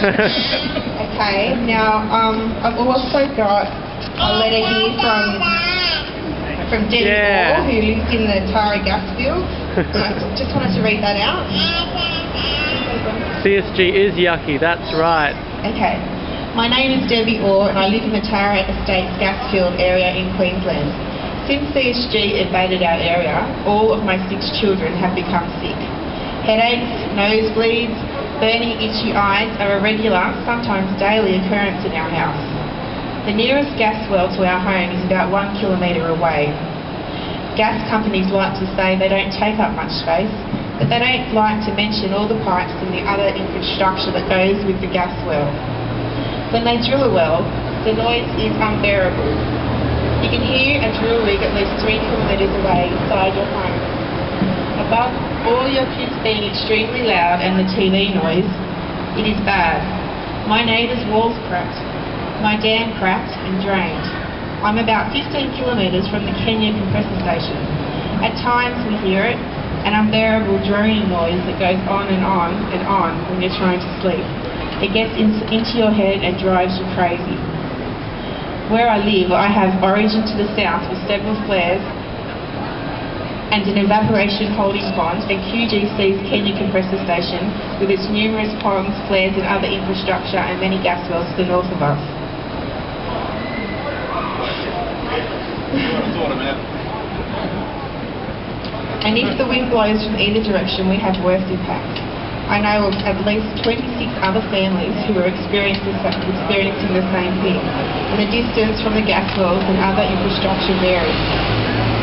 Okay, now I've also got a letter here from Debbie Orr, who lives in the Tara gas field. I just wanted to read that out. CSG is yucky, that's right. Okay. My name is Debbie Orr and I live in the Tara Estates gas field area in Queensland. Since CSG invaded our area, all of my 6 children have become sick. Headaches, nosebleeds, burning itchy eyes are a regular, sometimes daily occurrence in our house. The nearest gas well to our home is about 1 kilometre away. Gas companies like to say they don't take up much space, but they don't like to mention all the pipes and the other infrastructure that goes with the gas well. When they drill a well, the noise is unbearable. You can hear a drill rig at least 3 kilometres away inside your home. Above all your kids being extremely loud and the TV noise, it is bad. My neighbour's walls cracked. My dam cracked and drained. I'm about 15 kilometres from the Kenya compressor station. At times we hear it, an unbearable droning noise that goes on and on and on when you're trying to sleep. It gets into your head and drives you crazy. Where I live, I have Origin to the south with several flares and an evaporation holding pond, and QGC's Kenya compressor station with its numerous ponds, flares and other infrastructure and many gas wells to the north of us. And if the wind blows from either direction, we have worse impacts. I know of at least 26 other families who are experiencing the same thing, and the distance from the gas wells and other infrastructure varies.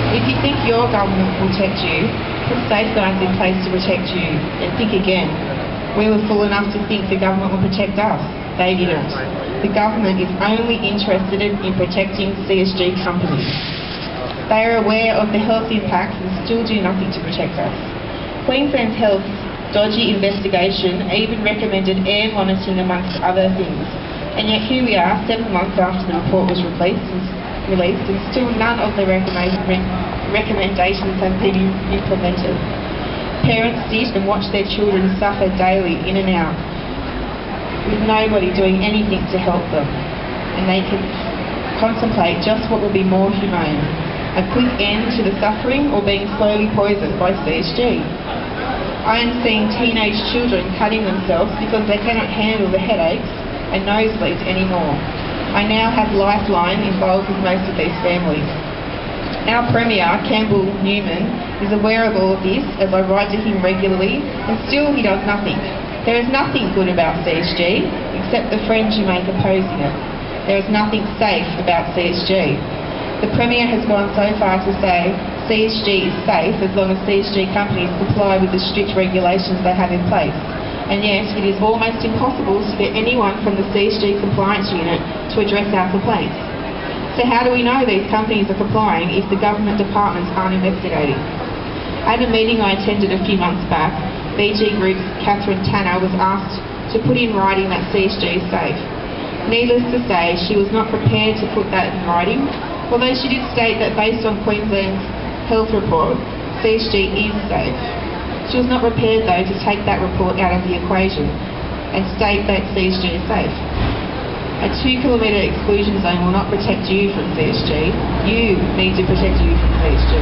If you think your government will protect you, put safeguards in place to protect you, and think again. We were fool enough to think the government will protect us. They didn't. The government is only interested in protecting CSG companies. They are aware of the health impacts and still do nothing to protect us. Queensland Health's dodgy investigation even recommended air monitoring amongst other things. And yet here we are, 7 months after the report was released and still none of the recommendations have been implemented. Parents sit and watch their children suffer daily in and out, with nobody doing anything to help them. And they can contemplate just what will be more humane. A quick end to the suffering or being slowly poisoned by CSG. I am seeing teenage children cutting themselves because they cannot handle the headaches and nosebleeds anymore. I now have Lifeline involved with most of these families. Our Premier, Campbell Newman, is aware of all of this as I write to him regularly, and still he does nothing. There is nothing good about CSG except the friends you make opposing it. There is nothing safe about CSG. The Premier has gone so far to say CSG is safe as long as CSG companies comply with the strict regulations they have in place. And yet, it is almost impossible to get anyone from the CSG compliance unit to address our complaints. So how do we know these companies are complying if the government departments aren't investigating? At a meeting I attended a few months back, BG Group's Catherine Tanner was asked to put in writing that CSG is safe. Needless to say, she was not prepared to put that in writing, although she did state that based on Queensland's health report, CSG is safe. She was not prepared, though, to take that report out of the equation and state that CSG is safe. A 2-kilometre exclusion zone will not protect you from CSG. You need to protect you from CSG.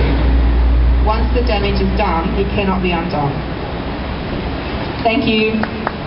Once the damage is done, it cannot be undone. Thank you.